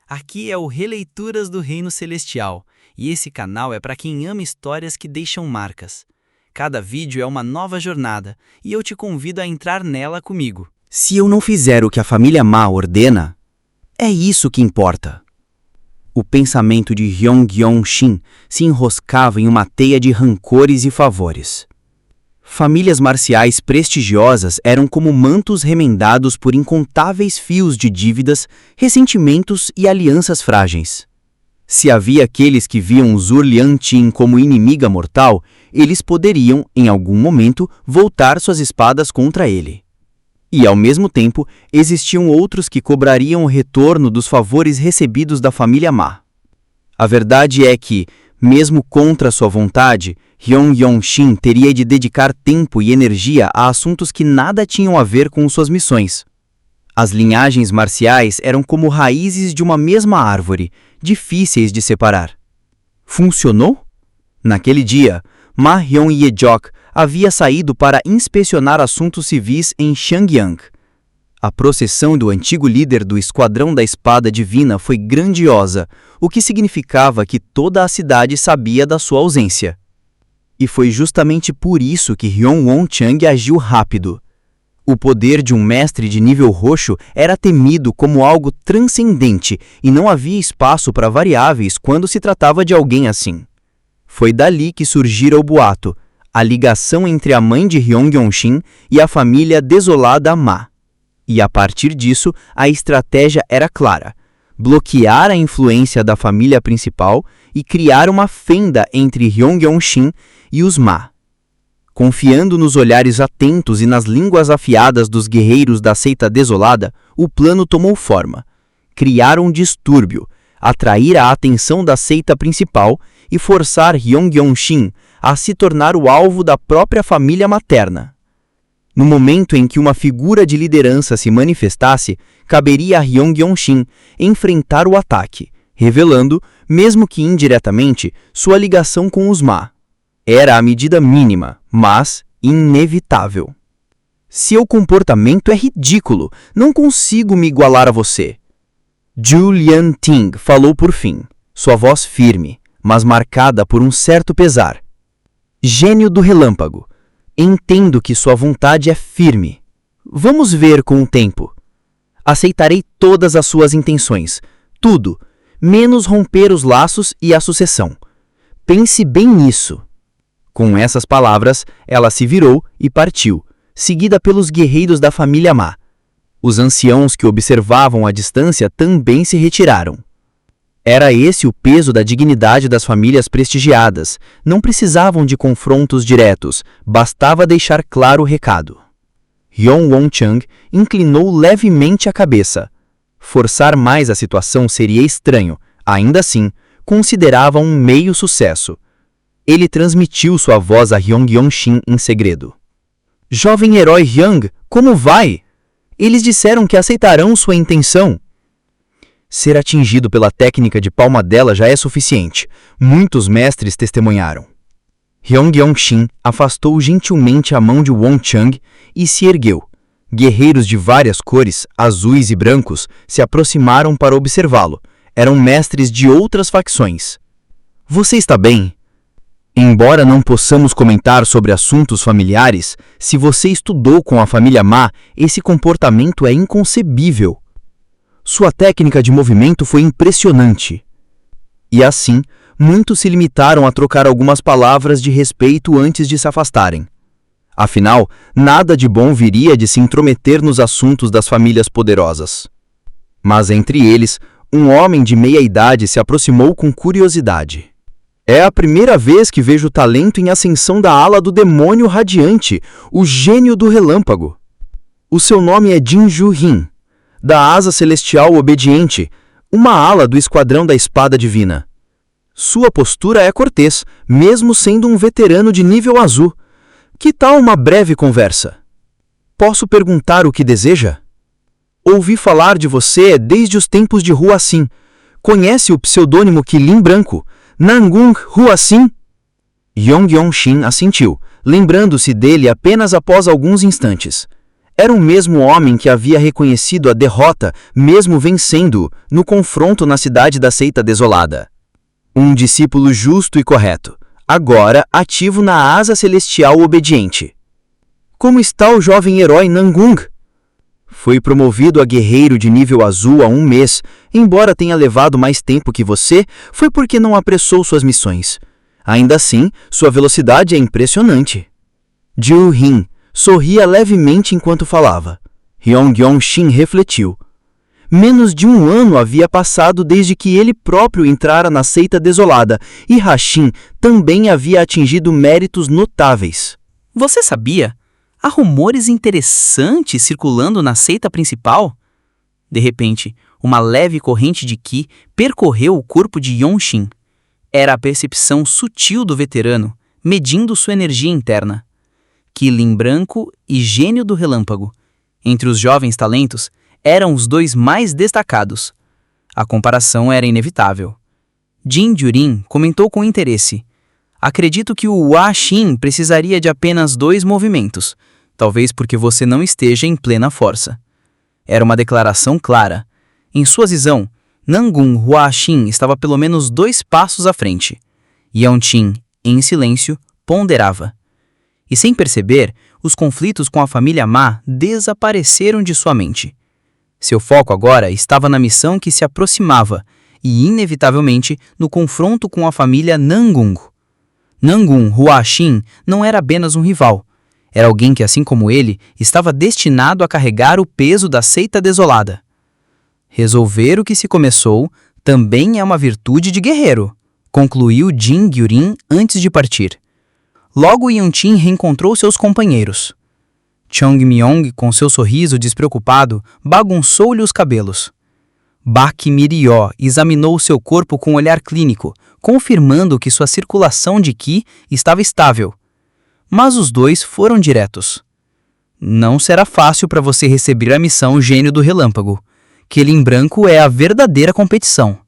Aqui é o Releituras do Reino Celestial, e esse canal é para quem ama histórias que deixam marcas. Cada vídeo é uma nova jornada, e eu te convido a entrar nela comigo. Se eu não fizer o que a família Ma ordena, é isso que importa. O pensamento de Hyung-Yong-shin se enroscava em uma teia de rancores e favores. Famílias marciais prestigiosas eram como mantos remendados por incontáveis fios de dívidas, ressentimentos e alianças frágeis. Se havia aqueles que viam Zhou Lianqing como inimiga mortal, eles poderiam, em algum momento, voltar suas espadas contra ele. E, ao mesmo tempo, existiam outros que cobrariam o retorno dos favores recebidos da família Ma. A verdade é que, mesmo contra sua vontade, Hyung-Yong-shin teria de dedicar tempo e energia a assuntos que nada tinham a ver com suas missões. As linhagens marciais eram como raízes de uma mesma árvore, difíceis de separar. Funcionou? Naquele dia, Ma Hyung-yejok havia saído para inspecionar assuntos civis em Changyang. A procissão do antigo líder do Esquadrão da Espada Divina foi grandiosa, o que significava que toda a cidade sabia da sua ausência. E foi justamente por isso que Hyun Won-chang agiu rápido. O poder de um mestre de nível roxo era temido como algo transcendente e não havia espaço para variáveis quando se tratava de alguém assim. Foi dali que surgira o boato, a ligação entre a mãe de Hyung-Yong-shin e a família desolada Ma. E a partir disso, a estratégia era clara: bloquear a influência da família principal e criar uma fenda entre Hyung-Yong-shin e os Ma. Confiando nos olhares atentos e nas línguas afiadas dos guerreiros da seita desolada, o plano tomou forma. Criar um distúrbio, atrair a atenção da seita principal e forçar Hyung-Yong-shin a se tornar o alvo da própria família materna. No momento em que uma figura de liderança se manifestasse, caberia a Hyung-Yong-shin enfrentar o ataque, revelando, mesmo que indiretamente, sua ligação com os Ma. Era a medida mínima, mas inevitável. Seu comportamento é ridículo, não consigo me igualar a você. Zhou Lianqing falou por fim, sua voz firme, mas marcada por um certo pesar. Gênio do relâmpago. Entendo que sua vontade é firme. Vamos ver com o tempo. Aceitarei todas as suas intenções, tudo, menos romper os laços e a sucessão. Pense bem nisso. Com essas palavras, ela se virou e partiu, seguida pelos guerreiros da família Ma. Os anciãos que observavam à distância também se retiraram. Era esse o peso da dignidade das famílias prestigiadas. Não precisavam de confrontos diretos, bastava deixar claro o recado. Hyun Won-chang inclinou levemente a cabeça. Forçar mais a situação seria estranho, ainda assim, considerava um meio sucesso. Ele transmitiu sua voz a Hyung-Yong-shin em segredo. Jovem herói Hyung, como vai? Eles disseram que aceitarão sua intenção. Ser atingido pela técnica de palma dela já é suficiente. Muitos mestres testemunharam. Hyung-Yong-shin afastou gentilmente a mão de Won-chang e se ergueu. Guerreiros de várias cores, azuis e brancos, se aproximaram para observá-lo. Eram mestres de outras facções. Você está bem? Embora não possamos comentar sobre assuntos familiares, se você estudou com a família Ma, esse comportamento é inconcebível. Sua técnica de movimento foi impressionante. E assim, muitos se limitaram a trocar algumas palavras de respeito antes de se afastarem. Afinal, nada de bom viria de se intrometer nos assuntos das famílias poderosas. Mas entre eles, um homem de meia idade se aproximou com curiosidade. É a primeira vez que vejo talento em ascensão da ala do demônio radiante, o gênio do relâmpago. O seu nome é Jin Ju-hin, da asa celestial obediente, uma ala do Esquadrão da Espada Divina. Sua postura é cortês, mesmo sendo um veterano de nível azul. Que tal uma breve conversa? Posso perguntar o que deseja? Ouvi falar de você desde os tempos de Huaxin. Conhece o pseudônimo Qilin Branco? Nangung Huaxin? Hyung-Yong-shin assentiu, lembrando-se dele apenas após alguns instantes. Era o mesmo homem que havia reconhecido a derrota, mesmo vencendo, no confronto na cidade da seita desolada. Um discípulo justo e correto, agora ativo na asa celestial obediente. Como está o jovem herói Nangung? Foi promovido a guerreiro de nível azul há 1 mês. Embora tenha levado mais tempo que você, foi porque não apressou suas missões. Ainda assim, sua velocidade é impressionante. Jiu Hin sorria levemente enquanto falava. Hyong-Yong-Shin refletiu. Menos de 1 ano havia passado desde que ele próprio entrara na seita desolada, e Ha-Shin também havia atingido méritos notáveis. Você sabia? Há rumores interessantes circulando na seita principal? De repente, uma leve corrente de Qi percorreu o corpo de Yong-Shin. Era a percepção sutil do veterano, medindo sua energia interna. Qilin branco e gênio do relâmpago. Entre os jovens talentos, eram os 2 mais destacados. A comparação era inevitável. Jin Jurin comentou com interesse. Acredito que o Hua-Shin precisaria de apenas 2 movimentos, talvez porque você não esteja em plena força. Era uma declaração clara. Em sua visão, Nangung Hua-Shin estava pelo menos 2 passos à frente. Yong-Shin, em silêncio, ponderava. E sem perceber, os conflitos com a família Ma desapareceram de sua mente. Seu foco agora estava na missão que se aproximava e, inevitavelmente, no confronto com a família Nangung. Nangung Hua-Shin não era apenas um rival. Era alguém que, assim como ele, estava destinado a carregar o peso da seita desolada. Resolver o que se começou também é uma virtude de guerreiro, concluiu Jin Gyurin antes de partir. Logo Yong-Shin reencontrou seus companheiros. Chong-Myong, com seu sorriso despreocupado, bagunçou-lhe os cabelos. Bak Mirió examinou seu corpo com um olhar clínico, confirmando que sua circulação de Qi estava estável. Mas os 2 foram diretos. Não será fácil para você receber a missão Gênio do Relâmpago. Qilin branco é a verdadeira competição.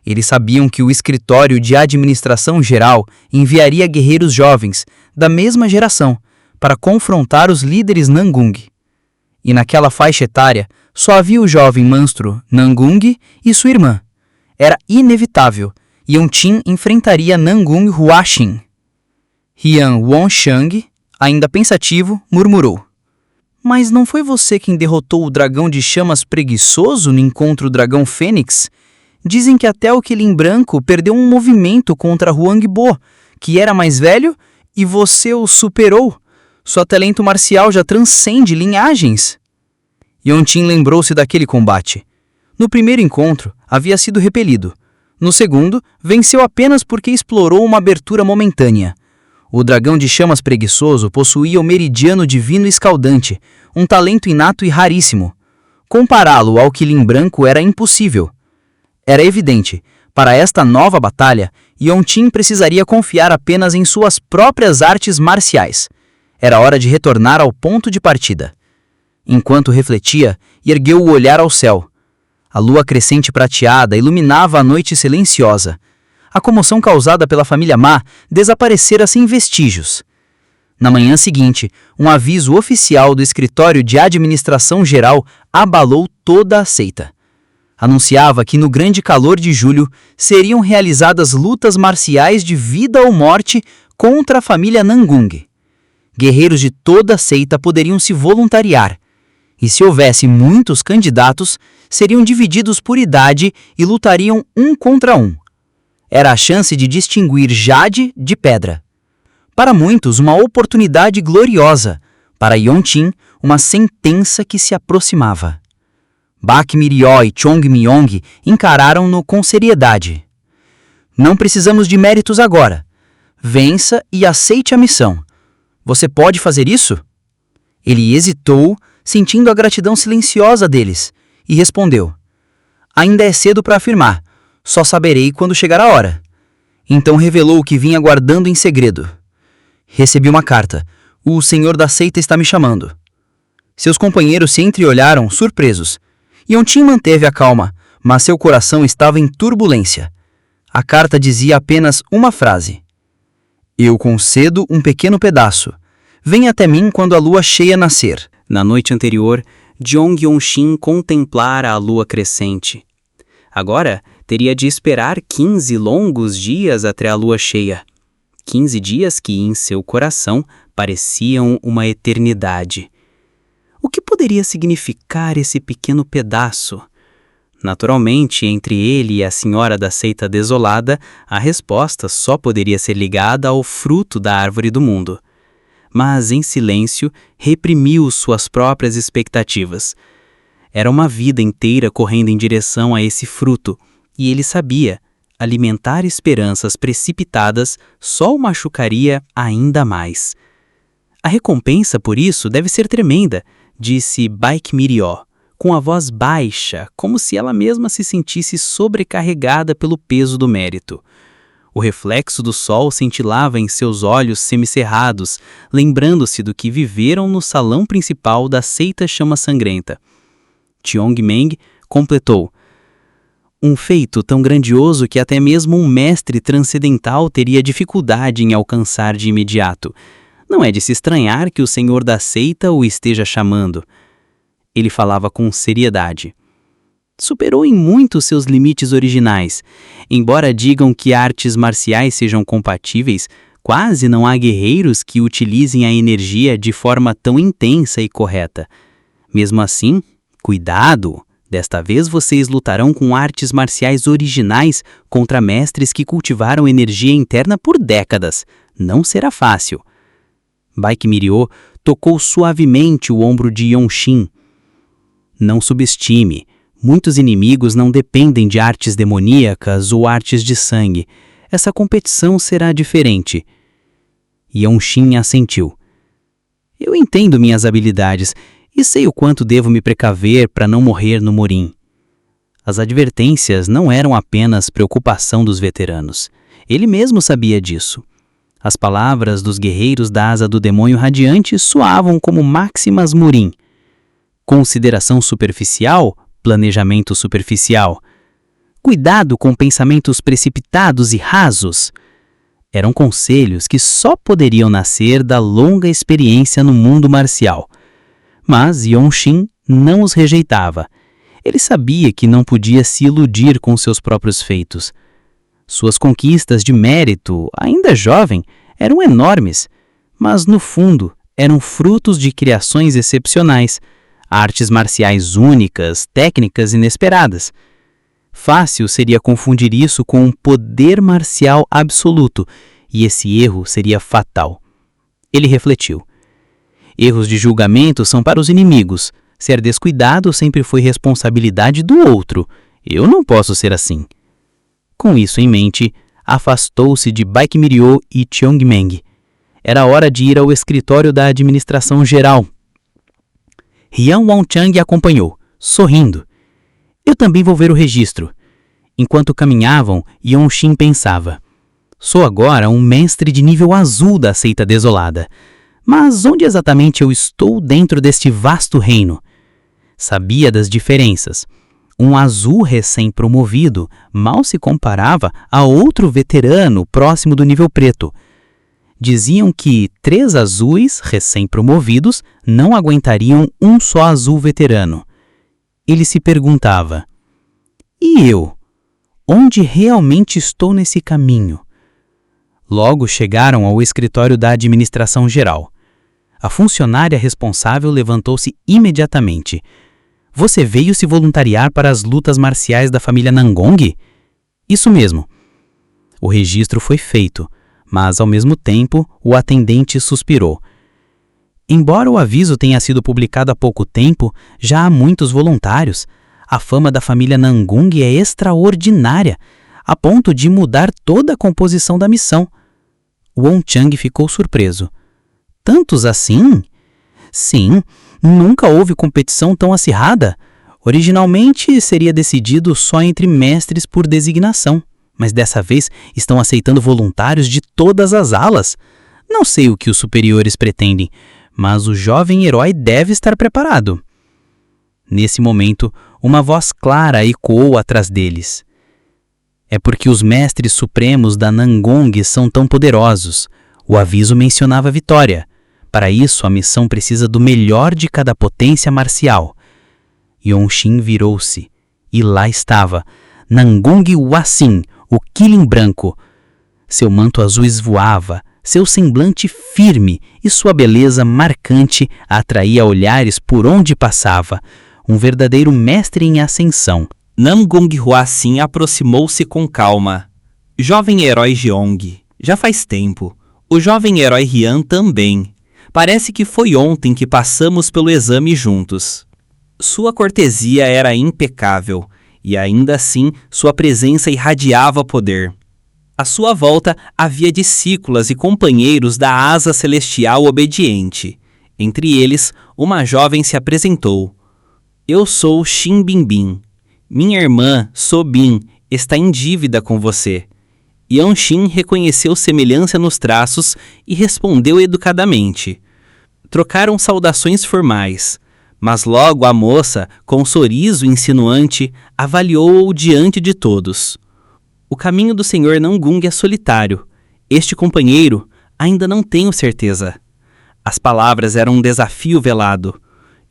Eles sabiam que o escritório de administração geral enviaria guerreiros jovens, da mesma geração, para confrontar os líderes Nangung. E naquela faixa etária, só havia o jovem monstro Nangung e sua irmã. Era inevitável, e Yong-Shin enfrentaria Nangung Hua-Shin. Hian Wonshang, ainda pensativo, murmurou. Mas não foi você quem derrotou o dragão de chamas preguiçoso no encontro dragão Fênix? Dizem que até o Qilin branco perdeu um movimento contra Huang Bo, que era mais velho, e você o superou. Sua talento marcial já transcende linhagens. Yong-Shin lembrou-se daquele combate. No primeiro encontro, havia sido repelido. No segundo, venceu apenas porque explorou uma abertura momentânea. O dragão de chamas preguiçoso possuía o meridiano divino escaldante, um talento inato e raríssimo. Compará-lo ao Qilin branco era impossível. Era evidente, para esta nova batalha, Yong-Shin precisaria confiar apenas em suas próprias artes marciais. Era hora de retornar ao ponto de partida. Enquanto refletia, ergueu o olhar ao céu. A lua crescente prateada iluminava a noite silenciosa. A comoção causada pela família Ma desaparecera sem vestígios. Na manhã seguinte, um aviso oficial do escritório de administração geral abalou toda a seita. Anunciava que no grande calor de julho seriam realizadas lutas marciais de vida ou morte contra a família Nangung. Guerreiros de toda a seita poderiam se voluntariar, e se houvesse muitos candidatos, seriam divididos por idade e lutariam 1 contra 1. Era a chance de distinguir jade de pedra. Para muitos, uma oportunidade gloriosa. Para Yong-Shin, uma sentença que se aproximava. Bak Mirió e Chong-Myong encararam-no com seriedade. Não precisamos de méritos agora. Vença e aceite a missão. Você pode fazer isso? Ele hesitou, sentindo a gratidão silenciosa deles, e respondeu. Ainda é cedo para afirmar. Só saberei quando chegar a hora. Então revelou o que vinha guardando em segredo. Recebi uma carta. O senhor da seita está me chamando. Seus companheiros se entreolharam, surpresos. Yong-Shin manteve a calma, mas seu coração estava em turbulência. A carta dizia apenas uma frase. Eu concedo um pequeno pedaço. Venha até mim quando a lua cheia nascer. Na noite anterior, Jeong Yong-shin contemplara a lua crescente. Agora, teria de esperar 15 longos dias até a lua cheia. 15 dias que, em seu coração, pareciam uma eternidade. O que poderia significar esse pequeno pedaço? Naturalmente, entre ele e a senhora da seita desolada, a resposta só poderia ser ligada ao fruto da árvore do mundo. Mas, em silêncio, reprimiu suas próprias expectativas. Era uma vida inteira correndo em direção a esse fruto, e ele sabia, alimentar esperanças precipitadas só o machucaria ainda mais. A recompensa por isso deve ser tremenda, disse Baekmyrio, com a voz baixa, como se ela mesma se sentisse sobrecarregada pelo peso do mérito. O reflexo do sol cintilava em seus olhos semicerrados, lembrando-se do que viveram no salão principal da seita Chama Sangrenta. Cheongmeng completou: um feito tão grandioso que até mesmo um mestre transcendental teria dificuldade em alcançar de imediato. Não é de se estranhar que o senhor da seita o esteja chamando. Ele falava com seriedade. Superou em muito seus limites originais. Embora digam que artes marciais sejam compatíveis, quase não há guerreiros que utilizem a energia de forma tão intensa e correta. Mesmo assim, cuidado! Desta vez vocês lutarão com artes marciais originais contra mestres que cultivaram energia interna por décadas. Não será fácil. Baekmyrio tocou suavemente o ombro de Yong-shin. Não subestime. Muitos inimigos não dependem de artes demoníacas ou artes de sangue. Essa competição será diferente. Yong-shin assentiu. Eu entendo minhas habilidades e sei o quanto devo me precaver para não morrer no morim. As advertências não eram apenas preocupação dos veteranos. Ele mesmo sabia disso. As palavras dos guerreiros da asa do demônio radiante soavam como máximas morim. Consideração superficial, planejamento superficial. Cuidado com pensamentos precipitados e rasos. Eram conselhos que só poderiam nascer da longa experiência no mundo marcial. Mas Yong-shin não os rejeitava. Ele sabia que não podia se iludir com seus próprios feitos. Suas conquistas de mérito, ainda jovem, eram enormes, mas no fundo eram frutos de criações excepcionais, artes marciais únicas, técnicas inesperadas. Fácil seria confundir isso com um poder marcial absoluto, e esse erro seria fatal. Ele refletiu. Erros de julgamento são para os inimigos. Ser descuidado sempre foi responsabilidade do outro. Eu não posso ser assim. Com isso em mente, afastou-se de Baekmyrio e Cheongmeng. Era hora de ir ao escritório da administração geral. Hyun Won-chang acompanhou, sorrindo. Eu também vou ver o registro. Enquanto caminhavam, Yong-shin pensava. Sou agora um mestre de nível azul da seita desolada. Mas onde exatamente eu estou dentro deste vasto reino? Sabia das diferenças. Um azul recém-promovido mal se comparava a outro veterano próximo do nível preto. Diziam que 3 azuis recém-promovidos não aguentariam um só azul veterano. Ele se perguntava, e eu? Onde realmente estou nesse caminho? Logo chegaram ao escritório da administração geral. A funcionária responsável levantou-se imediatamente. Você veio se voluntariar para as lutas marciais da família Nangong? Isso mesmo. O registro foi feito, mas ao mesmo tempo o atendente suspirou. Embora o aviso tenha sido publicado há pouco tempo, já há muitos voluntários. A fama da família Nangong é extraordinária, a ponto de mudar toda a composição da missão. Won-chang ficou surpreso. Tantos assim? Sim, nunca houve competição tão acirrada. Originalmente seria decidido só entre mestres por designação, mas dessa vez estão aceitando voluntários de todas as alas. Não sei o que os superiores pretendem, mas o jovem herói deve estar preparado. Nesse momento, uma voz clara ecoou atrás deles. É porque os mestres supremos da Nangong são tão poderosos. O aviso mencionava vitória. Para isso, a missão precisa do melhor de cada potência marcial. Yongxin virou-se, e lá estava, Nangung Huaxin, o Qilin branco. Seu manto azul esvoava, seu semblante firme e sua beleza marcante atraía olhares por onde passava, um verdadeiro mestre em ascensão. Nangung Huaxin aproximou-se com calma. Jovem herói Jeong, já faz tempo. O jovem herói Rian também. Parece que foi ontem que passamos pelo exame juntos. Sua cortesia era impecável, e ainda assim sua presença irradiava poder. À sua volta havia discípulas e companheiros da asa celestial obediente. Entre eles, uma jovem se apresentou. Eu sou Xin Binbin. Minha irmã, Sobin, está em dívida com você. Yongxin reconheceu semelhança nos traços e respondeu educadamente. Trocaram saudações formais, mas logo a moça, com um sorriso insinuante, avaliou-o diante de todos. O caminho do Senhor Nangung é solitário. Este companheiro, ainda não tenho certeza. As palavras eram um desafio velado.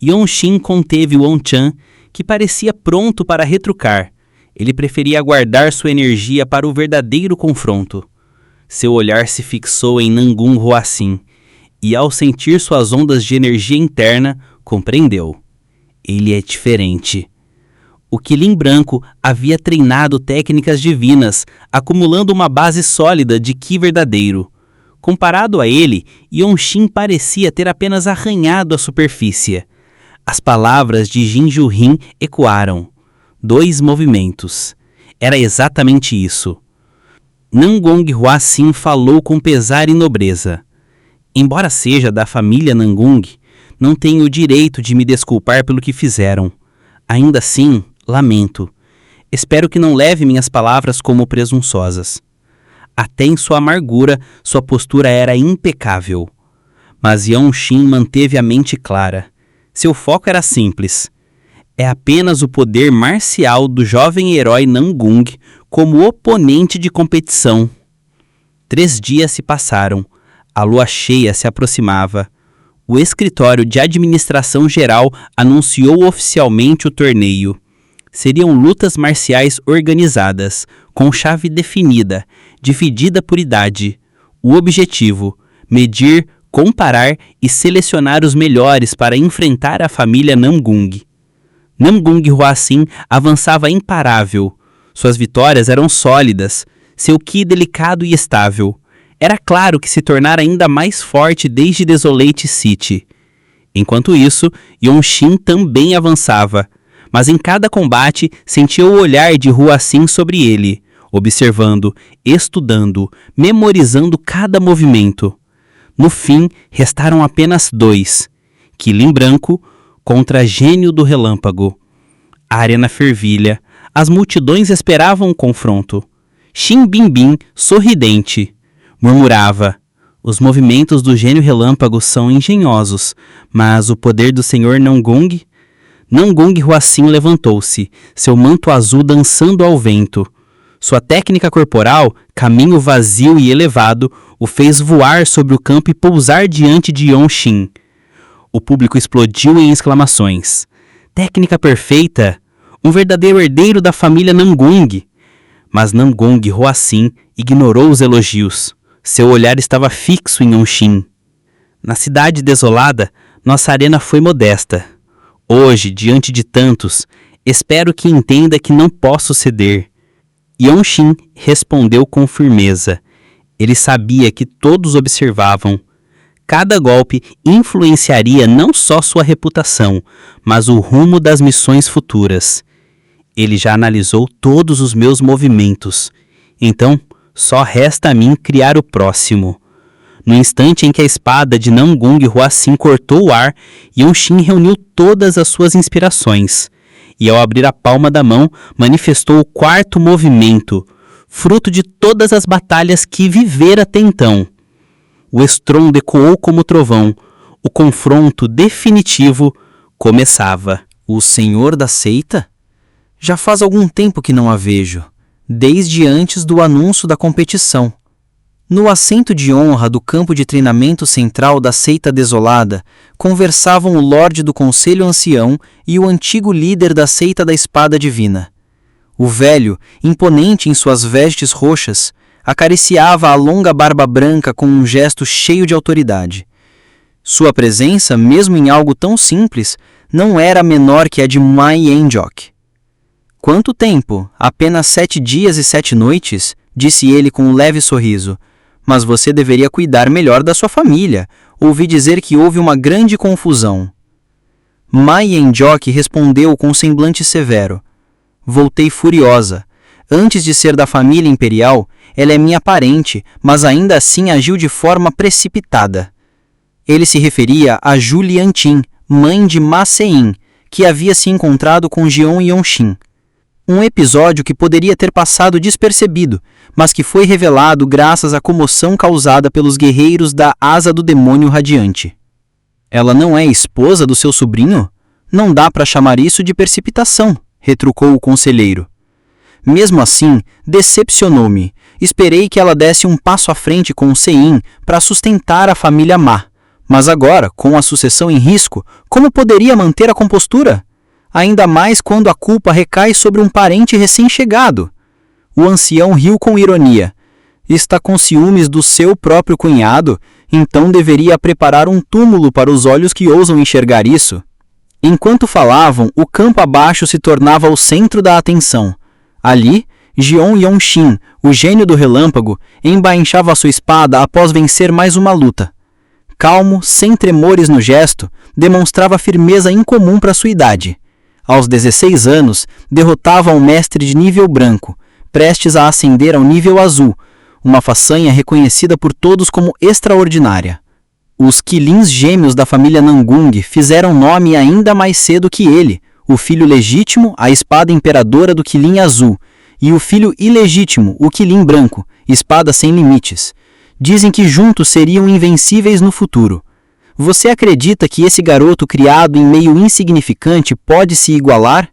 Yongxin conteve Wonchan, que parecia pronto para retrucar. Ele preferia guardar sua energia para o verdadeiro confronto. Seu olhar se fixou em Nangung Huaxin, e ao sentir suas ondas de energia interna, compreendeu. Ele é diferente. O Qilin branco havia treinado técnicas divinas, acumulando uma base sólida de Qi verdadeiro. Comparado a ele, Yongxin parecia ter apenas arranhado a superfície. As palavras de Jin Juhin ecoaram. 2 movimentos. Era exatamente isso. Nangung Huaxin falou com pesar e nobreza. Embora seja da família Nangung, não tenho o direito de me desculpar pelo que fizeram. Ainda assim, lamento. Espero que não leve minhas palavras como presunçosas. Até em sua amargura, sua postura era impecável. Mas Yongxin manteve a mente clara. Seu foco era simples. É apenas o poder marcial do jovem herói Nangung como oponente de competição. 3 dias se passaram. A lua cheia se aproximava. O escritório de administração geral anunciou oficialmente o torneio. Seriam lutas marciais organizadas, com chave definida, dividida por idade. O objetivo: medir, comparar e selecionar os melhores para enfrentar a família Nangung. Nangung Huaxin avançava imparável. Suas vitórias eram sólidas, seu Qi delicado e estável. Era claro que se tornara ainda mais forte desde Desolate City. Enquanto isso, Yongxin também avançava, mas em cada combate sentia o olhar de Huaxin sobre ele, observando, estudando, memorizando cada movimento. No fim, restaram apenas 2, Qilin branco contra Gênio do Relâmpago. A arena fervilha, as multidões esperavam o confronto. Xin Binbin, sorridente, murmurava: os movimentos do Gênio Relâmpago são engenhosos, mas o poder do Senhor Nangung? Nangung Huaxin levantou-se, seu manto azul dançando ao vento. Sua técnica corporal, caminho vazio e elevado, o fez voar sobre o campo e pousar diante de Yongxin. O público explodiu em exclamações. Técnica perfeita! Um verdadeiro herdeiro da família Nangung! Mas Nangung Huaxin ignorou os elogios. Seu olhar estava fixo em Yongxin. Na cidade desolada, nossa arena foi modesta. Hoje, diante de tantos, espero que entenda que não posso ceder. Yongxin respondeu com firmeza. Ele sabia que todos observavam. Cada golpe influenciaria não só sua reputação, mas o rumo das missões futuras. Ele já analisou todos os meus movimentos. Então, só resta a mim criar o próximo. No instante em que a espada de Nangung Huaxin cortou o ar, Yongxin reuniu todas as suas inspirações. E ao abrir a palma da mão, manifestou o 4º movimento, fruto de todas as batalhas que vivera até então. O estrondo ecoou como trovão. O confronto definitivo começava. O senhor da seita? Já faz algum tempo que não a vejo, desde antes do anúncio da competição. No assento de honra do campo de treinamento central da seita desolada, conversavam o Lorde do Conselho Ancião e o antigo líder da seita da Espada Divina. O velho, imponente em suas vestes roxas, acariciava a longa barba branca com um gesto cheio de autoridade. Sua presença, mesmo em algo tão simples, não era menor que a de Ma Yen-jok. Quanto tempo? Apenas 7 dias e 7 noites, disse ele com um leve sorriso. Mas você deveria cuidar melhor da sua família. Ouvi dizer que houve uma grande confusão. Ma Yen-jok respondeu com um semblante severo. Voltei furiosa. Antes de ser da família imperial, ela é minha parente, mas ainda assim agiu de forma precipitada. Ele se referia a Zhu Lianqing, mãe de Ma Seyin, que havia se encontrado com Jeon Yongxin. Um episódio que poderia ter passado despercebido, mas que foi revelado graças à comoção causada pelos guerreiros da Asa do Demônio Radiante. Ela não é esposa do seu sobrinho? Não dá para chamar isso de precipitação, retrucou o conselheiro. Mesmo assim, decepcionou-me. Esperei que ela desse um passo à frente com o Seyin para sustentar a família Ma. Mas agora, com a sucessão em risco, como poderia manter a compostura? Ainda mais quando a culpa recai sobre um parente recém-chegado. O ancião riu com ironia. Está com ciúmes do seu próprio cunhado, então deveria preparar um túmulo para os olhos que ousam enxergar isso. Enquanto falavam, o campo abaixo se tornava o centro da atenção. Ali, Jeon Yongxin, o gênio do relâmpago, embainchava sua espada após vencer mais uma luta. Calmo, sem tremores no gesto, demonstrava firmeza incomum para sua idade. Aos 16 anos, derrotava um mestre de nível branco, prestes a ascender ao nível azul, uma façanha reconhecida por todos como extraordinária. Os Qilins gêmeos da família Nangung fizeram nome ainda mais cedo que ele, o filho legítimo, a espada imperadora do Qilin azul, e o filho ilegítimo, o Qilin branco, espada sem limites. Dizem que juntos seriam invencíveis no futuro. Você acredita que esse garoto criado em meio insignificante pode se igualar?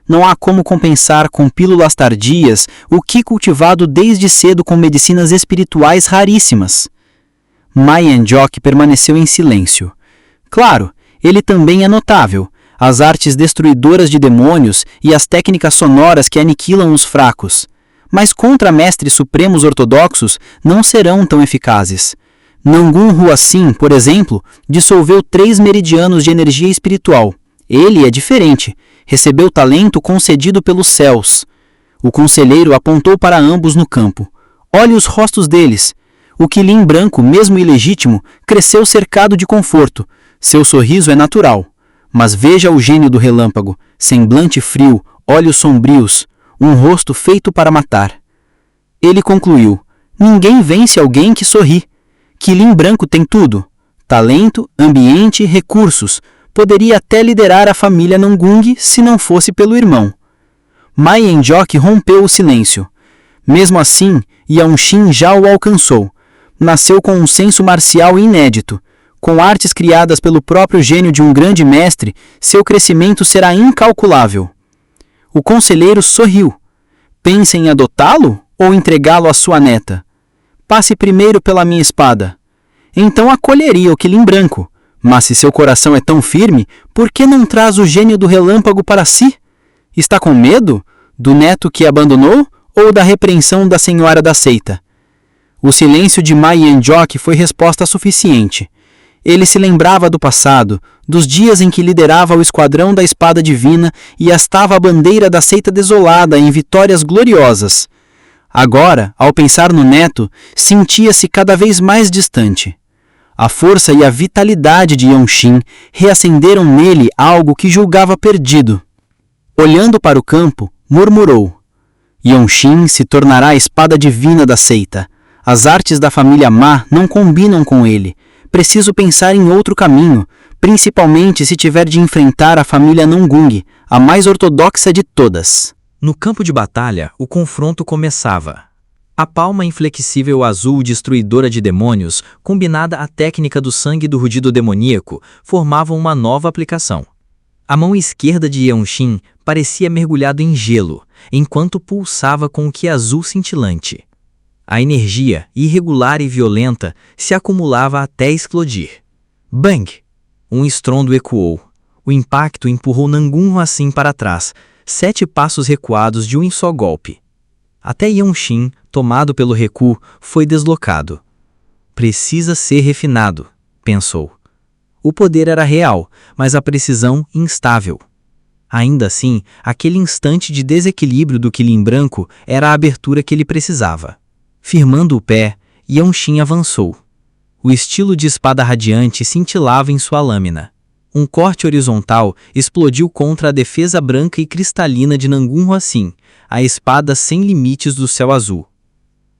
Não há como compensar com pílulas tardias o que cultivado desde cedo com medicinas espirituais raríssimas. Ma Yen-jok permaneceu em silêncio. Claro, ele também é notável. As artes destruidoras de demônios e as técnicas sonoras que aniquilam os fracos. Mas contra mestres supremos ortodoxos não serão tão eficazes. Nangun Huaxin, por exemplo, dissolveu 3 meridianos de energia espiritual. Ele é diferente. Recebeu talento concedido pelos céus. O conselheiro apontou para ambos no campo. Olhe os rostos deles. O Qilin branco, mesmo ilegítimo, cresceu cercado de conforto. Seu sorriso é natural. Mas veja o gênio do relâmpago, semblante frio, olhos sombrios, um rosto feito para matar. Ele concluiu, ninguém vence alguém que sorri. Qilin branco tem tudo, talento, ambiente, recursos, poderia até liderar a família Nangung se não fosse pelo irmão. Ma Yen-jok rompeu o silêncio. Mesmo assim, Yongxin já o alcançou. Nasceu com um senso marcial inédito. Com artes criadas pelo próprio gênio de um grande mestre, seu crescimento será incalculável. O conselheiro sorriu. Pensa em adotá-lo ou entregá-lo à sua neta? Passe primeiro pela minha espada. Então acolheria o Qilin branco. Mas se seu coração é tão firme, por que não traz o gênio do relâmpago para si? Está com medo? Do neto que abandonou ou da repreensão da senhora da seita? O silêncio de Ma Yen-jok foi resposta suficiente. Ele se lembrava do passado, dos dias em que liderava o esquadrão da espada divina e hastava a bandeira da seita desolada em vitórias gloriosas. Agora, ao pensar no neto, sentia-se cada vez mais distante. A força e a vitalidade de Yongxin reacenderam nele algo que julgava perdido. Olhando para o campo, murmurou: Yongxin se tornará a espada divina da seita. As artes da família Ma não combinam com ele. Preciso pensar em outro caminho, principalmente se tiver de enfrentar a família Nangung, a mais ortodoxa de todas. No campo de batalha, o confronto começava. A palma inflexível azul destruidora de demônios, combinada à técnica do sangue do rugido demoníaco, formavam uma nova aplicação. A mão esquerda de Yongxin parecia mergulhado em gelo, enquanto pulsava com o que azul cintilante. A energia, irregular e violenta, se acumulava até explodir. Bang! Um estrondo ecoou. O impacto empurrou Nangun Huaxin para trás, 7 passos recuados de um só golpe. Até Yongxin, tomado pelo recuo, foi deslocado. Precisa ser refinado, pensou. O poder era real, mas a precisão instável. Ainda assim, aquele instante de desequilíbrio do quilim branco era a abertura que ele precisava. Firmando o pé, Yongxin avançou. O estilo de espada radiante cintilava em sua lâmina. Um corte horizontal explodiu contra a defesa branca e cristalina de Nangun Huaxin, a espada sem limites do céu azul.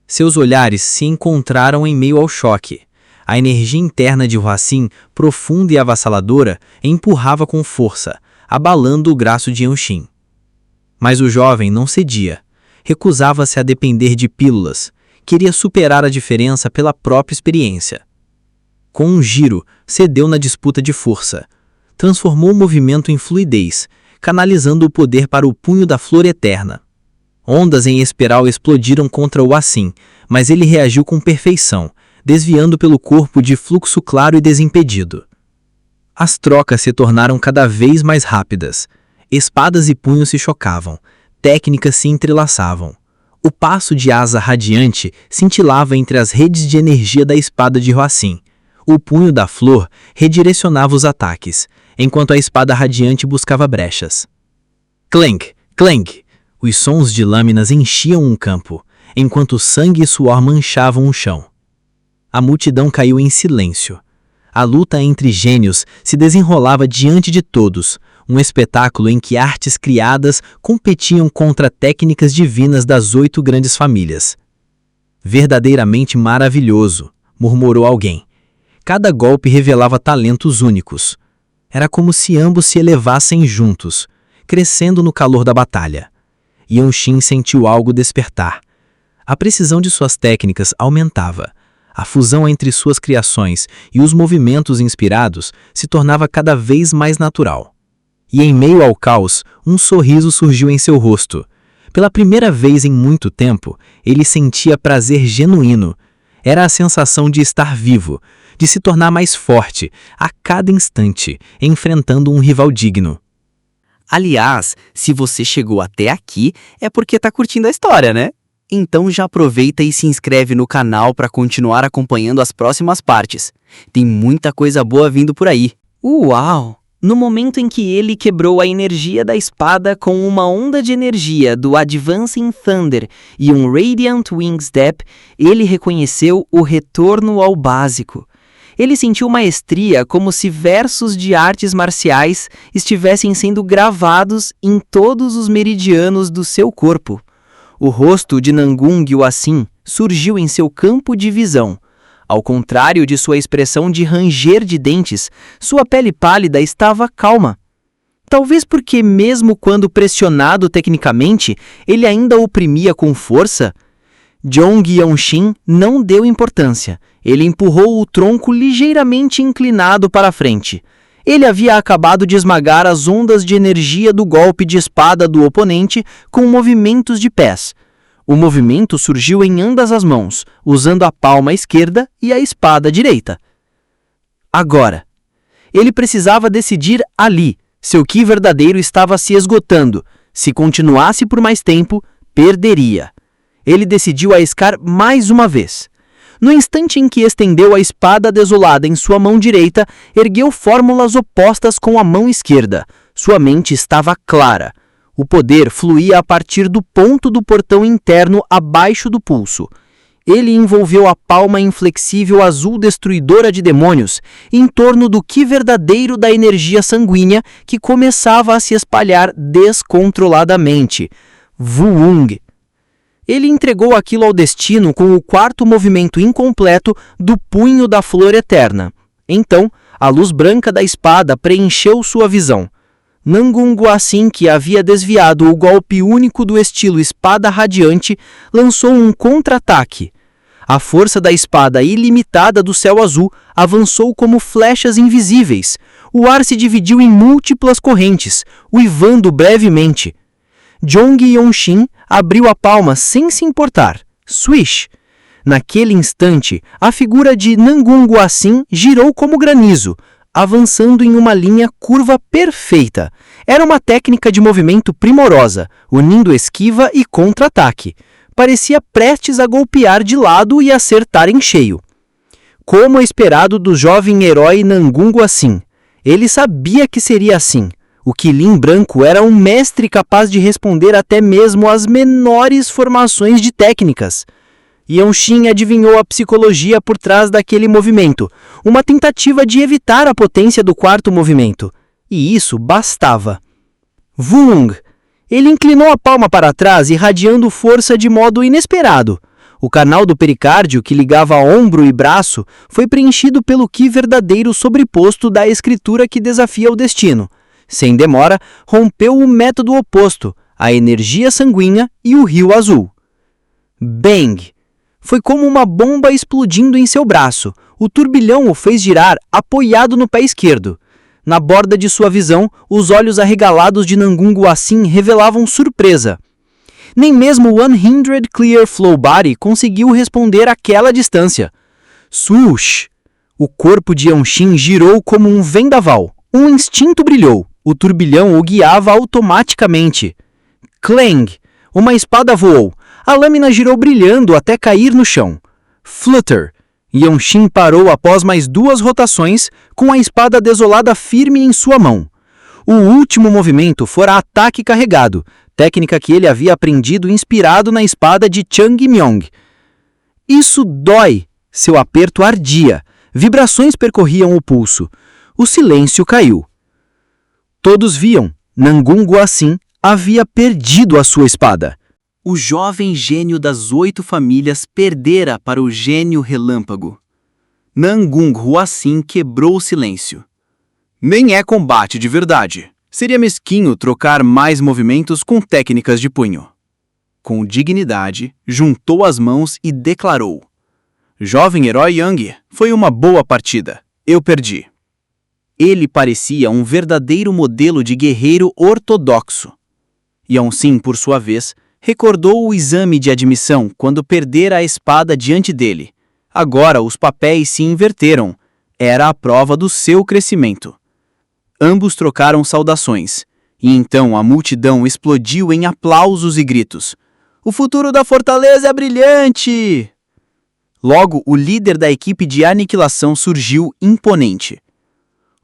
Seus olhares se encontraram em meio ao choque. A energia interna de Huaxin, profunda e avassaladora, empurrava com força, abalando o braço de Yongxin. Mas o jovem não cedia. Recusava-se a depender de pílulas. Queria superar a diferença pela própria experiência. Com um giro, cedeu na disputa de força. Transformou o movimento em fluidez, canalizando o poder para o punho da flor eterna. Ondas em espiral explodiram contra o Huaxin, mas ele reagiu com perfeição, desviando pelo corpo de fluxo claro e desimpedido. As trocas se tornaram cada vez mais rápidas. Espadas e punhos se chocavam, técnicas se entrelaçavam. O passo de asa radiante cintilava entre as redes de energia da espada de Huaxin. O punho da flor redirecionava os ataques, enquanto a espada radiante buscava brechas. Clank, clank! Os sons de lâminas enchiam um campo, enquanto sangue e suor manchavam o chão. A multidão caiu em silêncio. A luta entre gênios se desenrolava diante de todos, um espetáculo em que artes criadas competiam contra técnicas divinas das 8 grandes famílias. Verdadeiramente maravilhoso, murmurou alguém. Cada golpe revelava talentos únicos. Era como se ambos se elevassem juntos, crescendo no calor da batalha. Yongxin sentiu algo despertar. A precisão de suas técnicas aumentava. A fusão entre suas criações e os movimentos inspirados se tornava cada vez mais natural. E em meio ao caos, um sorriso surgiu em seu rosto. Pela primeira vez em muito tempo, ele sentia prazer genuíno. Era a sensação de estar vivo, de se tornar mais forte, a cada instante, enfrentando um rival digno. Aliás, se você chegou até aqui, é porque tá curtindo a história, né? Então já aproveita e se inscreve no canal para continuar acompanhando as próximas partes. Tem muita coisa boa vindo por aí. Uau! No momento em que ele quebrou a energia da espada com uma onda de energia do Advancing Thunder e um Radiant Wing Step, ele reconheceu o retorno ao básico. Ele sentiu maestria como se versos de artes marciais estivessem sendo gravados em todos os meridianos do seu corpo. O rosto de Nangun Huaxin surgiu em seu campo de visão. Ao contrário de sua expressão de ranger de dentes, sua pele pálida estava calma. Talvez porque, mesmo quando pressionado tecnicamente, ele ainda oprimia com força. Zhong Yongxin não deu importância. Ele empurrou o tronco ligeiramente inclinado para a frente. Ele havia acabado de esmagar as ondas de energia do golpe de espada do oponente com movimentos de pés. O movimento surgiu em ambas as mãos, usando a palma esquerda e a espada direita. Agora, ele precisava decidir ali. Seu ki verdadeiro estava se esgotando. Se continuasse por mais tempo, perderia. Ele decidiu arriscar mais uma vez. No instante em que estendeu a espada desolada em sua mão direita, ergueu fórmulas opostas com a mão esquerda. Sua mente estava clara. O poder fluía a partir do ponto do portão interno abaixo do pulso. Ele envolveu a palma inflexível azul destruidora de demônios em torno do ki verdadeiro da energia sanguínea que começava a se espalhar descontroladamente. Vuung. Ele entregou aquilo ao destino com o quarto movimento incompleto do punho da flor eterna. Então, a luz branca da espada preencheu sua visão. Nangun Huaxin, que havia desviado o golpe único do estilo espada radiante, lançou um contra-ataque. A força da espada ilimitada do céu azul avançou como flechas invisíveis. O ar se dividiu em múltiplas correntes, uivando brevemente. Zhong Yongxin abriu a palma sem se importar. Swish! Naquele instante, a figura de Nangungo Assim girou como granizo, avançando em uma linha curva perfeita. Era uma técnica de movimento primorosa, unindo esquiva e contra-ataque. Parecia prestes a golpear de lado e acertar em cheio. Como esperado do jovem herói Nangungo Assim. Ele sabia que seria assim. O Qilin branco era um mestre capaz de responder até mesmo às menores formações de técnicas. Yongxin adivinhou a psicologia por trás daquele movimento, uma tentativa de evitar a potência do quarto movimento. E isso bastava. Vung! Ele inclinou a palma para trás, irradiando força de modo inesperado. O canal do pericárdio, que ligava ombro e braço, foi preenchido pelo Qi verdadeiro sobreposto da escritura que desafia o destino. Sem demora, rompeu o método oposto, a energia sanguínea e o rio azul. Bang! Foi como uma bomba explodindo em seu braço. O turbilhão o fez girar, apoiado no pé esquerdo. Na borda de sua visão, os olhos arregalados de Nangungo Assim revelavam surpresa. Nem mesmo o 100 Clear Flow Body conseguiu responder àquela distância. Swoosh! O corpo de Yongxin girou como um vendaval. Um instinto brilhou. O turbilhão o guiava automaticamente. Clang! Uma espada voou. A lâmina girou brilhando até cair no chão. Flutter! Yongxin parou após mais 2 rotações, com a espada desolada firme em sua mão. O último movimento fora ataque carregado, técnica que ele havia aprendido inspirado na espada de Chang Myong. Isso dói! Seu aperto ardia. Vibrações percorriam o pulso. O silêncio caiu. Todos viam. Nangungo Assim havia perdido a sua espada. O jovem gênio das 8 famílias perdera para o gênio relâmpago. Nangungo Assim quebrou o silêncio. Nem é combate de verdade. Seria mesquinho trocar mais movimentos com técnicas de punho. Com dignidade, juntou as mãos e declarou: Jovem herói Yang, foi uma boa partida. Eu perdi. Ele parecia um verdadeiro modelo de guerreiro ortodoxo. Yongxin, por sua vez, recordou o exame de admissão quando perdera a espada diante dele. Agora os papéis se inverteram. Era a prova do seu crescimento. Ambos trocaram saudações, e então a multidão explodiu em aplausos e gritos. O futuro da fortaleza é brilhante! Logo, o líder da equipe de aniquilação surgiu imponente.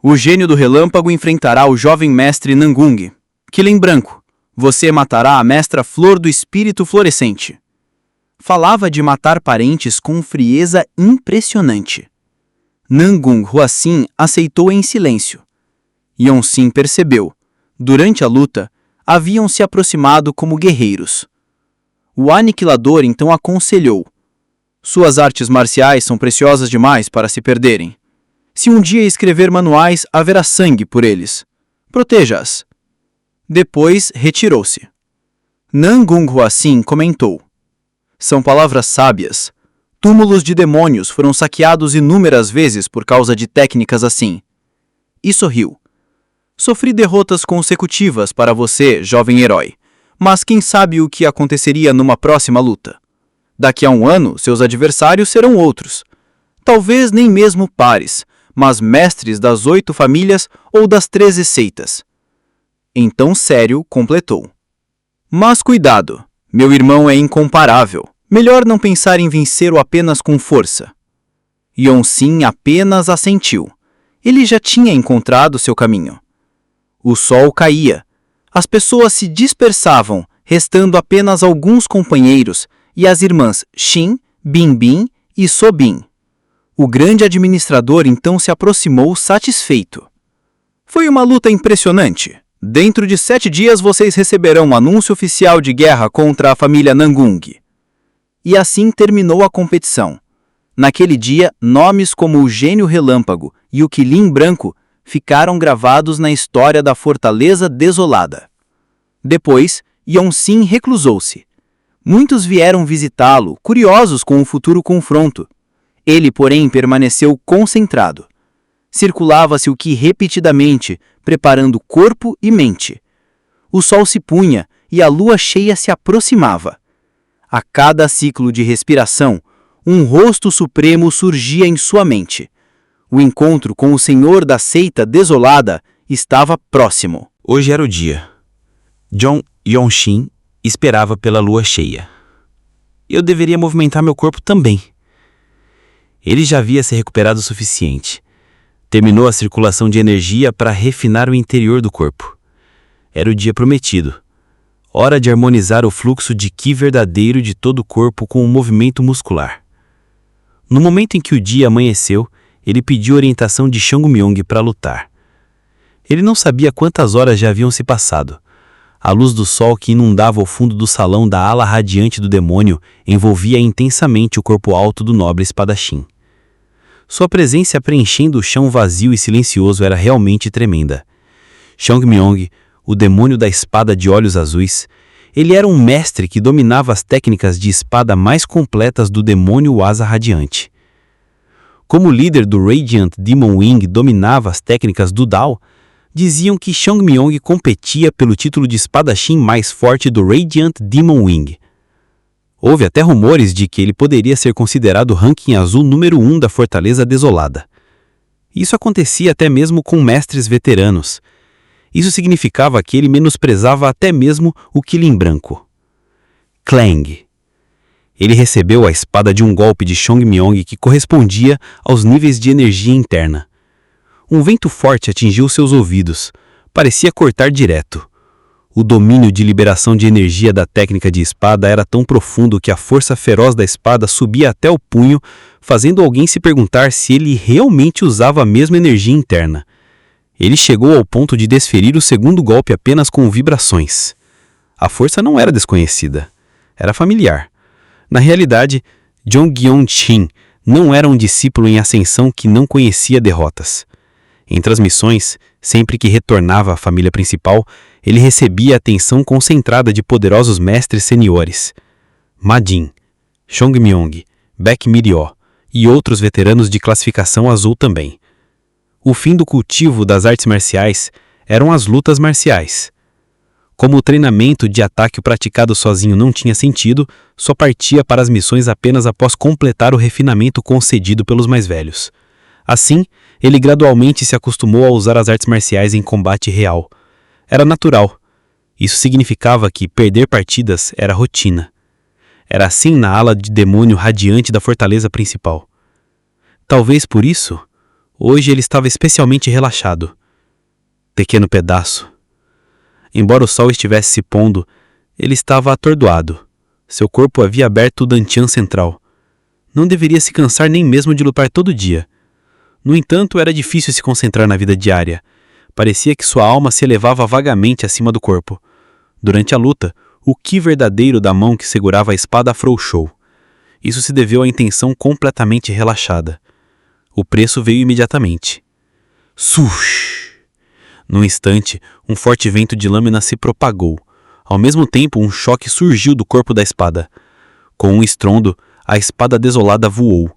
O gênio do relâmpago enfrentará o jovem mestre Nangung. Qilin branco, você matará a mestra flor do espírito florescente. Falava de matar parentes com frieza impressionante. Nangungo Assim aceitou em silêncio. Yongxin percebeu. Durante a luta, haviam se aproximado como guerreiros. O aniquilador então aconselhou: Suas artes marciais são preciosas demais para se perderem. Se um dia escrever manuais, haverá sangue por eles. Proteja-as. Depois retirou-se. Nangungo Assim comentou: São palavras sábias. Túmulos de demônios foram saqueados inúmeras vezes por causa de técnicas assim. E sorriu. Sofri derrotas consecutivas para você, jovem herói, mas quem sabe o que aconteceria numa próxima luta? Daqui a 1 ano, seus adversários serão outros. Talvez nem mesmo pares, mas mestres das 8 famílias ou das 13 seitas. Então Sério completou: Mas cuidado, meu irmão é incomparável. Melhor não pensar em vencê-lo apenas com força. Yongxin apenas assentiu. Ele já tinha encontrado seu caminho. O sol caía. As pessoas se dispersavam, restando apenas alguns companheiros e as irmãs Xin, Binbin e Sobin. O grande administrador então se aproximou satisfeito. Foi uma luta impressionante. Dentro de 7 dias vocês receberão um anúncio oficial de guerra contra a família Nangung. E assim terminou a competição. Naquele dia, nomes como o Gênio Relâmpago e o Qilin Branco ficaram gravados na história da Fortaleza Desolada. Depois, Yongxin reclusou-se. Muitos vieram visitá-lo, curiosos com o futuro confronto. Ele, porém, permaneceu concentrado. Circulava-se o Qi repetidamente, preparando corpo e mente. O sol se punha e a lua cheia se aproximava. A cada ciclo de respiração, um rosto supremo surgia em sua mente. O encontro com o senhor da seita desolada estava próximo. Hoje era o dia. Jong Yong-shin esperava pela lua cheia. Eu deveria movimentar meu corpo também. Ele já havia se recuperado o suficiente. Terminou a circulação de energia para refinar o interior do corpo. Era o dia prometido. Hora de harmonizar o fluxo de Qi verdadeiro de todo o corpo com o movimento muscular. No momento em que o dia amanheceu, ele pediu orientação de Changmyong para lutar. Ele não sabia quantas horas já haviam se passado. A luz do sol que inundava o fundo do salão da ala radiante do demônio envolvia intensamente o corpo alto do nobre espadachim. Sua presença preenchendo o chão vazio e silencioso era realmente tremenda. Changmyong, o demônio da espada de olhos azuis, ele era um mestre que dominava as técnicas de espada mais completas do demônio asa radiante. Como líder do Radiant Demon Wing dominava as técnicas do Dao, diziam que Changmyong competia pelo título de espadachim mais forte do Radiant Demon Wing. Houve até rumores de que ele poderia ser considerado o ranking azul número 1 da Fortaleza Desolada. Isso acontecia até mesmo com mestres veteranos. Isso significava que ele menosprezava até mesmo o Qilin branco. Clang. Ele recebeu a espada de um golpe de Changmyong que correspondia aos níveis de energia interna. Um vento forte atingiu seus ouvidos. Parecia cortar direto. O domínio de liberação de energia da técnica de espada era tão profundo que a força feroz da espada subia até o punho, fazendo alguém se perguntar se ele realmente usava a mesma energia interna. Ele chegou ao ponto de desferir o segundo golpe apenas com vibrações. A força não era desconhecida. Era familiar. Na realidade, Jong Yong-shin não era um discípulo em ascensão que não conhecia derrotas. Em transmissões, sempre que retornava à família principal, ele recebia a atenção concentrada de poderosos mestres seniores. Ma Jin, Changmyong, Baek Mi-ryo e outros veteranos de classificação azul também. O fim do cultivo das artes marciais eram as lutas marciais. Como o treinamento de ataque praticado sozinho não tinha sentido, só partia para as missões apenas após completar o refinamento concedido pelos mais velhos. Assim, ele gradualmente se acostumou a usar as artes marciais em combate real. Era natural. Isso significava que perder partidas era rotina. Era assim na ala de demônio radiante da fortaleza principal. Talvez por isso, hoje ele estava especialmente relaxado. Pequeno pedaço. Embora o sol estivesse se pondo, ele estava atordoado. Seu corpo havia aberto o dantian central. Não deveria se cansar nem mesmo de lutar todo dia. No entanto, era difícil se concentrar na vida diária. Parecia que sua alma se elevava vagamente acima do corpo. Durante a luta, o Qi verdadeiro da mão que segurava a espada afrouxou. Isso se deveu à intenção completamente relaxada. O preço veio imediatamente. Sush! Num instante, um forte vento de lâmina se propagou. Ao mesmo tempo, um choque surgiu do corpo da espada. Com um estrondo, a espada desolada voou.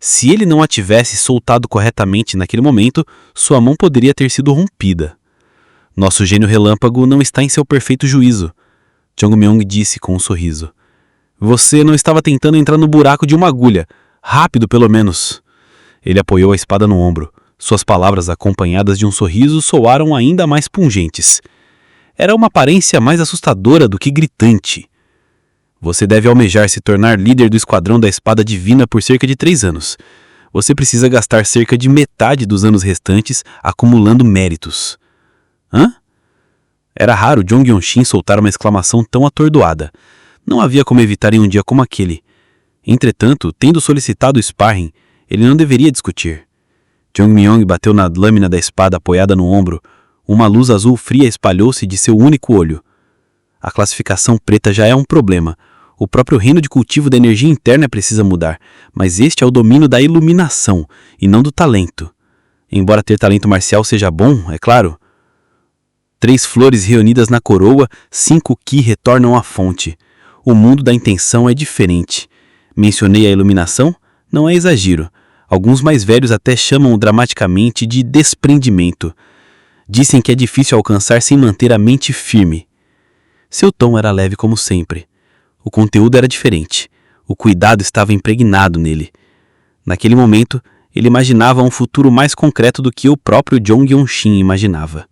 Se ele não a tivesse soltado corretamente naquele momento, sua mão poderia ter sido rompida. Nosso gênio relâmpago não está em seu perfeito juízo, Changmyong disse com um sorriso. Você não estava tentando entrar no buraco de uma agulha. Rápido, pelo menos. Ele apoiou a espada no ombro. Suas palavras, acompanhadas de um sorriso, soaram ainda mais pungentes. Era uma aparência mais assustadora do que gritante. Você deve almejar se tornar líder do Esquadrão da Espada Divina por cerca de 3 anos. Você precisa gastar cerca de metade dos anos restantes acumulando méritos. Hã? Era raro Jong Yong-shin soltar uma exclamação tão atordoada. Não havia como evitar em um dia como aquele. Entretanto, tendo solicitado o sparring, ele não deveria discutir. Changmyong bateu na lâmina da espada apoiada no ombro. Uma luz azul fria espalhou-se de seu único olho. A classificação preta já é um problema. O próprio reino de cultivo da energia interna precisa mudar, mas este é o domínio da iluminação, e não do talento. Embora ter talento marcial seja bom, é claro. 3 flores reunidas na coroa, 5 Qi retornam à fonte. O mundo da intenção é diferente. Mencionei a iluminação? Não é exagero. Alguns mais velhos até chamam dramaticamente de desprendimento. Dizem que é difícil alcançar sem manter a mente firme. Seu tom era leve como sempre. O conteúdo era diferente. O cuidado estava impregnado nele. Naquele momento, ele imaginava um futuro mais concreto do que o próprio Jong Yong-shin imaginava.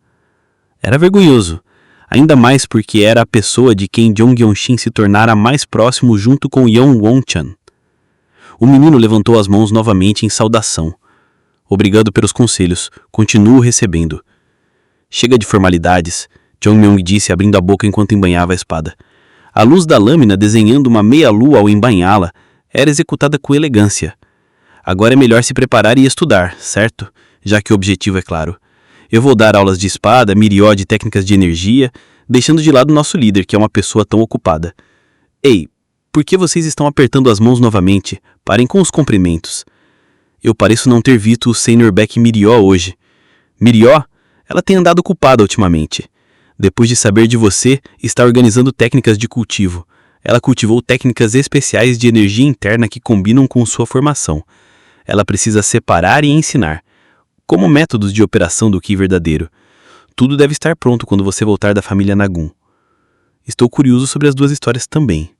Era vergonhoso, ainda mais porque era a pessoa de quem Jong Yong-shin se tornara mais próximo junto com Yeon Won-chan. O menino levantou as mãos novamente em saudação. Obrigado pelos conselhos, continuo recebendo. Chega de formalidades, Jong Myung disse abrindo a boca enquanto embanhava a espada. A luz da lâmina desenhando uma meia-lua ao embainhá-la era executada com elegância. Agora é melhor se preparar e estudar, certo? Já que o objetivo é claro. Eu vou dar aulas de espada, mirió de técnicas de energia, deixando de lado nosso líder, que é uma pessoa tão ocupada. Ei, por que vocês estão apertando as mãos novamente? Parem com os cumprimentos. Eu pareço não ter visto o Sr. Beck Mirió hoje. Mirió? Ela tem andado ocupada ultimamente. Depois de saber de você, está organizando técnicas de cultivo. Ela cultivou técnicas especiais de energia interna que combinam com sua formação. Ela precisa separar e ensinar, como métodos de operação do Ki verdadeiro. Tudo deve estar pronto quando você voltar da família Nagun. Estou curioso sobre as duas histórias também.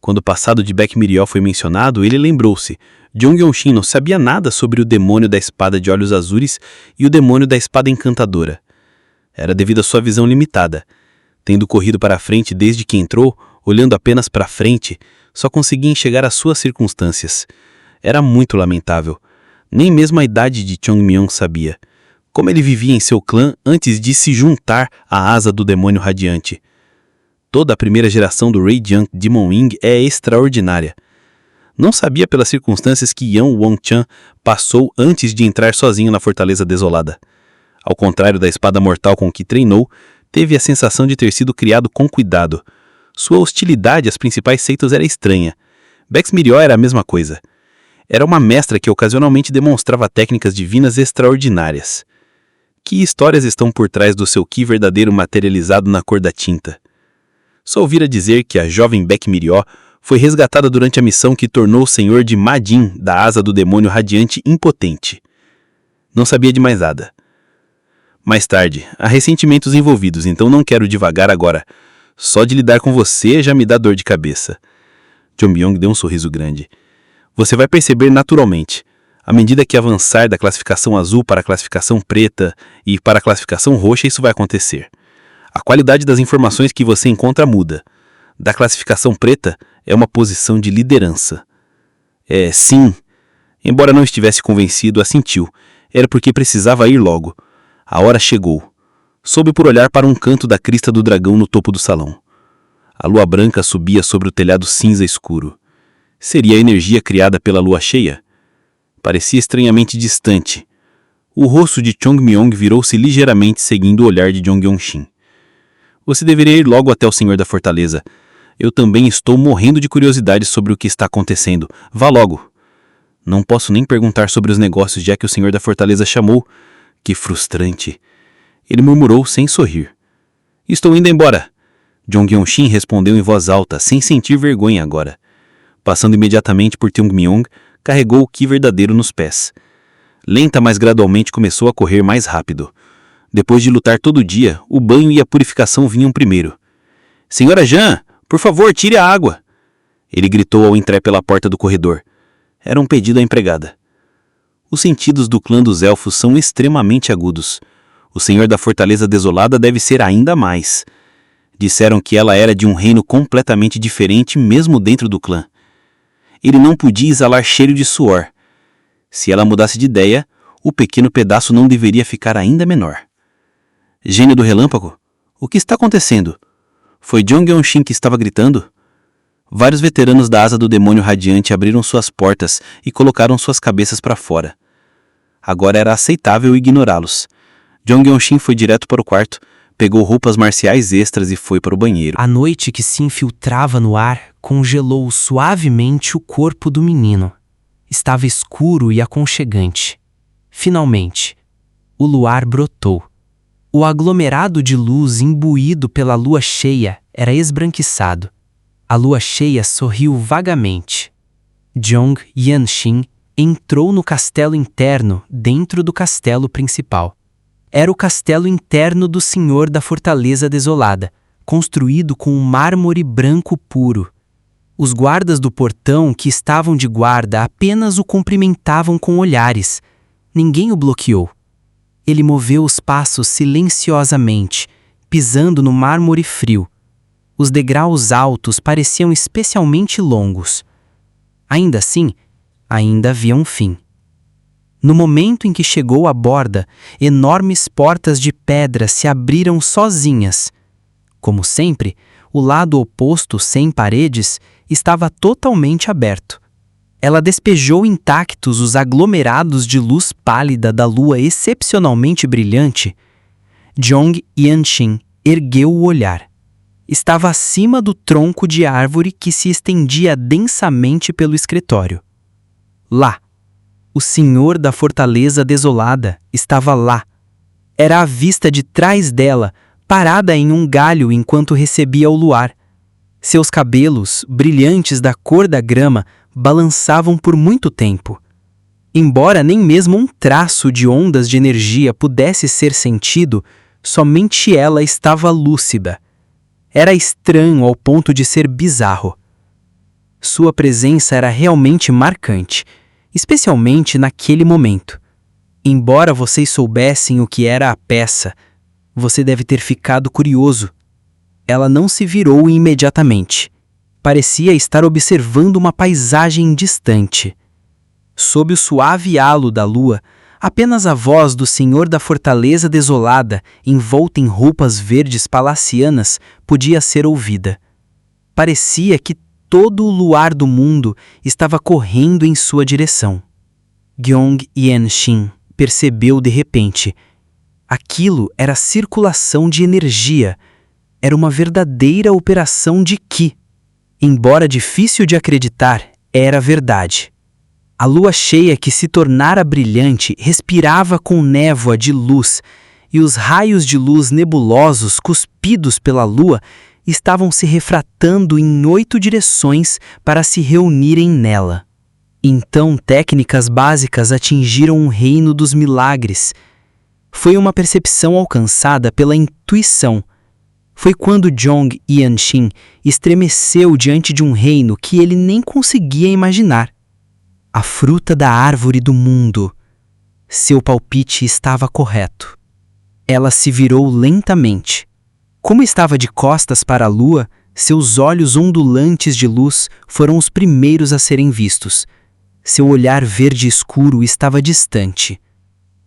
Quando o passado de Beck Mirió foi mencionado, ele lembrou-se. Jong Yong-shin não sabia nada sobre o demônio da espada de olhos azuis e o demônio da espada encantadora. Era devido à sua visão limitada. Tendo corrido para a frente desde que entrou, olhando apenas para a frente, só conseguia enxergar as suas circunstâncias. Era muito lamentável. Nem mesmo a idade de Chong Myung sabia. Como ele vivia em seu clã antes de se juntar à asa do demônio radiante. Toda a primeira geração do Radiant Demon Wing é extraordinária. Não sabia pelas circunstâncias que Yeon Won-chan passou antes de entrar sozinho na Fortaleza Desolada. Ao contrário da espada mortal com que treinou, teve a sensação de ter sido criado com cuidado. Sua hostilidade às principais seitas era estranha. Bex Mirió era a mesma coisa. Era uma mestra que ocasionalmente demonstrava técnicas divinas extraordinárias. Que histórias estão por trás do seu Ki verdadeiro materializado na cor da tinta? Só ouvira dizer que a jovem Beck Mirió foi resgatada durante a missão que tornou o senhor de Madin da asa do demônio radiante impotente. Não sabia de mais nada. Mais tarde, há ressentimentos envolvidos, então não quero divagar agora. Só de lidar com você já me dá dor de cabeça. Jong Myung deu um sorriso grande. Você vai perceber naturalmente. À medida que avançar da classificação azul para a classificação preta e para a classificação roxa, isso vai acontecer. A qualidade das informações que você encontra muda. Da classificação preta é uma posição de liderança. Sim. Embora não estivesse convencido, assentiu. Era porque precisava ir logo. A hora chegou. Soube por olhar para um canto da crista do dragão no topo do salão. A lua branca subia sobre o telhado cinza escuro. Seria a energia criada pela lua cheia? Parecia estranhamente distante. O rosto de Chong Myung virou-se ligeiramente seguindo o olhar de Jong Yong-shin. Você deveria ir logo até o senhor da fortaleza. Eu também estou morrendo de curiosidade sobre o que está acontecendo. Vá logo. Não posso nem perguntar sobre os negócios, já que o senhor da fortaleza chamou. Que frustrante. Ele murmurou sem sorrir. Estou indo embora. Jong Yong-shin respondeu em voz alta, sem sentir vergonha agora. Passando imediatamente por Jong Myung, carregou o Ki verdadeiro nos pés. Lenta, mas gradualmente começou a correr mais rápido. Depois de lutar todo dia, o banho e a purificação vinham primeiro. Senhora Jean, por favor, tire a água! Ele gritou ao entrar pela porta do corredor. Era um pedido à empregada. Os sentidos do clã dos elfos são extremamente agudos. O senhor da Fortaleza Desolada deve ser ainda mais. Disseram que ela era de um reino completamente diferente mesmo dentro do clã. Ele não podia exalar cheiro de suor. Se ela mudasse de ideia, o pequeno pedaço não deveria ficar ainda menor. Gênio do relâmpago? O que está acontecendo? Foi Jong Yong-shin que estava gritando? Vários veteranos da asa do demônio radiante abriram suas portas e colocaram suas cabeças para fora. Agora era aceitável ignorá-los. Jong Yong-shin foi direto para o quarto, pegou roupas marciais extras e foi para o banheiro. A noite que se infiltrava no ar congelou suavemente o corpo do menino. Estava escuro e aconchegante. Finalmente, o luar brotou. O aglomerado de luz imbuído pela lua cheia era esbranquiçado. A lua cheia sorriu vagamente. Jong Yanshin entrou no castelo interno dentro do castelo principal. Era o castelo interno do Senhor da Fortaleza Desolada, construído com um mármore branco puro. Os guardas do portão que estavam de guarda apenas o cumprimentavam com olhares. Ninguém o bloqueou. Ele moveu os passos silenciosamente, pisando no mármore frio. Os degraus altos pareciam especialmente longos. Ainda assim, ainda havia um fim. No momento em que chegou à borda, enormes portas de pedra se abriram sozinhas. Como sempre, o lado oposto, sem paredes, estava totalmente aberto. Ela despejou intactos os aglomerados de luz pálida da lua excepcionalmente brilhante. Jong Yanshin ergueu o olhar. Estava acima do tronco de árvore que se estendia densamente pelo escritório. Lá, o senhor da fortaleza desolada estava lá. Era a vista de trás dela, parada em um galho enquanto recebia o luar. Seus cabelos, brilhantes da cor da grama, balançavam por muito tempo. Embora nem mesmo um traço de ondas de energia pudesse ser sentido, somente ela estava lúcida. Era estranho ao ponto de ser bizarro. Sua presença era realmente marcante, especialmente naquele momento. Embora vocês soubessem o que era a peça, você deve ter ficado curioso. Ela não se virou imediatamente. Parecia estar observando uma paisagem distante. Sob o suave halo da lua, apenas a voz do senhor da fortaleza desolada, envolta em roupas verdes palacianas, podia ser ouvida. Parecia que todo o luar do mundo estava correndo em sua direção. Jong Yanshin percebeu de repente. Aquilo era circulação de energia. Era uma verdadeira operação de Qi. Embora difícil de acreditar, era verdade. A lua cheia que se tornara brilhante respirava com névoa de luz, e os raios de luz nebulosos cuspidos pela lua estavam se refratando em 8 direções para se reunirem nela. Então técnicas básicas atingiram o reino dos milagres. Foi uma percepção alcançada pela intuição. Foi quando Jong Yanshin estremeceu diante de um reino que ele nem conseguia imaginar. A fruta da árvore do mundo. Seu palpite estava correto. Ela se virou lentamente. Como estava de costas para a lua, seus olhos ondulantes de luz foram os primeiros a serem vistos. Seu olhar verde escuro estava distante.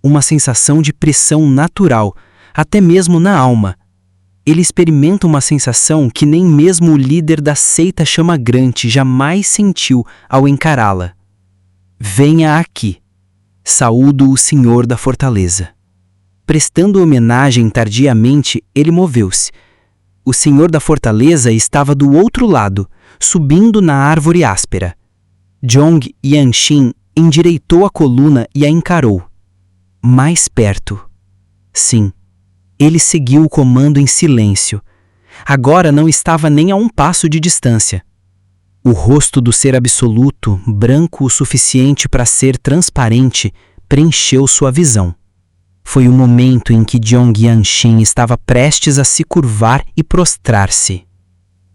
Uma sensação de pressão natural, até mesmo na alma. Ele experimenta uma sensação que nem mesmo o líder da seita chamagrante jamais sentiu ao encará-la. Venha aqui. Saúdo o senhor da fortaleza. Prestando homenagem tardiamente, ele moveu-se. O senhor da fortaleza estava do outro lado, subindo na árvore áspera. Jong Yanshin endireitou a coluna e a encarou. Mais perto. Sim. Ele seguiu o comando em silêncio. Agora não estava nem a um passo de distância. O rosto do ser absoluto, branco o suficiente para ser transparente, preencheu sua visão. Foi o momento em que Jong Yanshin estava prestes a se curvar e prostrar-se.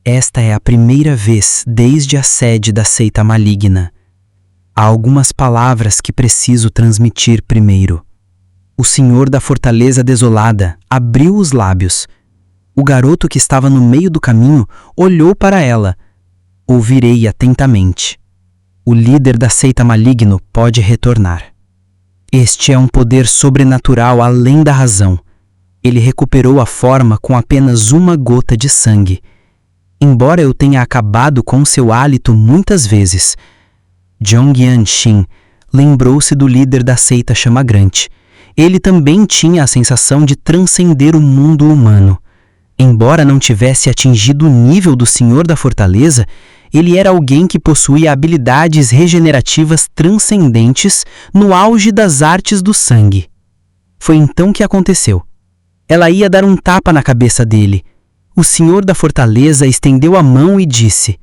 Esta é a primeira vez desde a sede da seita maligna. Há algumas palavras que preciso transmitir primeiro. O senhor da fortaleza desolada abriu os lábios. O garoto que estava no meio do caminho olhou para ela. Ouvirei atentamente. O líder da seita maligno pode retornar. Este é um poder sobrenatural além da razão. Ele recuperou a forma com apenas uma gota de sangue. Embora eu tenha acabado com seu hálito muitas vezes, Jong Yanshin lembrou-se do líder da seita chamagrante. Ele também tinha a sensação de transcender o mundo humano. Embora não tivesse atingido o nível do senhor da fortaleza, ele era alguém que possuía habilidades regenerativas transcendentes no auge das artes do sangue. Foi então que aconteceu. Ela ia dar um tapa na cabeça dele. O senhor da fortaleza estendeu a mão e disse: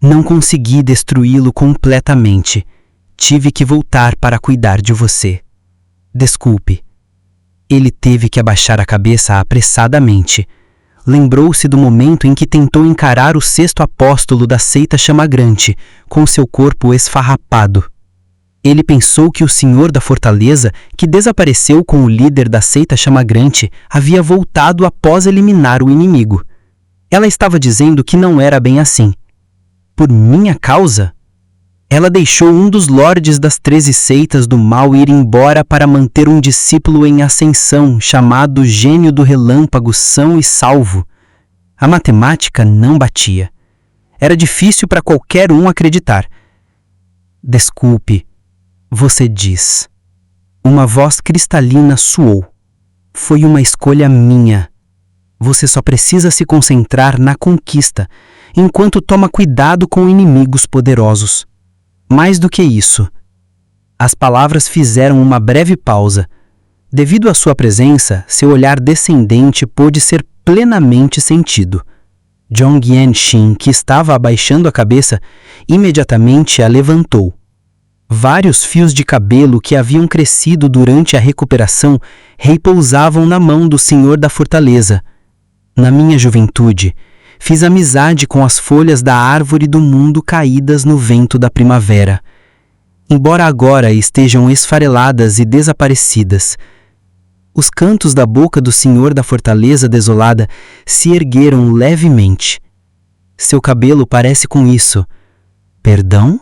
"Não consegui destruí-lo completamente. Tive que voltar para cuidar de você. Desculpe." Ele teve que abaixar a cabeça apressadamente. lembrou-se do momento em que tentou encarar o sexto apóstolo da seita chamagrante, com seu corpo esfarrapado. Ele pensou que o senhor da fortaleza, que desapareceu com o líder da seita chamagrante, havia voltado após eliminar o inimigo. Ela estava dizendo que não era bem assim. Por minha causa? Ela deixou um dos lordes das 13 seitas do mal ir embora para manter um discípulo em ascensão, chamado Gênio do Relâmpago, são e salvo. A matemática não batia. Era difícil para qualquer um acreditar. Desculpe, você diz. Uma voz cristalina soou. Foi uma escolha minha. Você só precisa se concentrar na conquista, enquanto toma cuidado com inimigos poderosos. Mais do que isso. As palavras fizeram uma breve pausa. Devido à sua presença, seu olhar descendente pôde ser plenamente sentido. Jong Yan-shin, que estava abaixando a cabeça, imediatamente a levantou. Vários fios de cabelo que haviam crescido durante a recuperação repousavam na mão do senhor da fortaleza. Na minha juventude, fiz amizade com as folhas da árvore do mundo caídas no vento da primavera. Embora agora estejam esfareladas e desaparecidas, os cantos da boca do senhor da fortaleza desolada se ergueram levemente. Seu cabelo parece com isso. Perdão?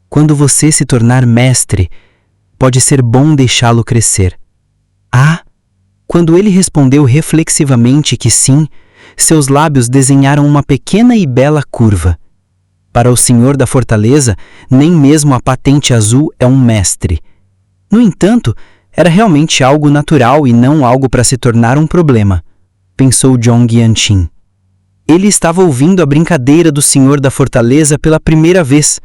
Quando você se tornar mestre, pode ser bom deixá-lo crescer. Ah! Quando ele respondeu reflexivamente que sim, seus lábios desenharam uma pequena e bela curva. Para o senhor da fortaleza, nem mesmo a patente azul é um mestre. No entanto, era realmente algo natural e não algo para se tornar um problema, pensou Jong Yan-shin. Ele estava ouvindo a brincadeira do senhor da fortaleza pela primeira vez.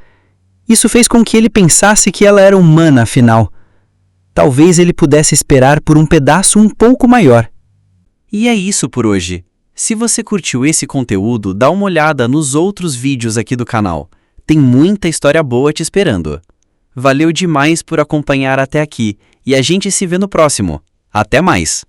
Isso fez com que ele pensasse que ela era humana, afinal. Talvez ele pudesse esperar por um pedaço um pouco maior. E é isso por hoje. Se você curtiu esse conteúdo, dá uma olhada nos outros vídeos aqui do canal. Tem muita história boa te esperando. Valeu demais por acompanhar até aqui e a gente se vê no próximo. Até mais!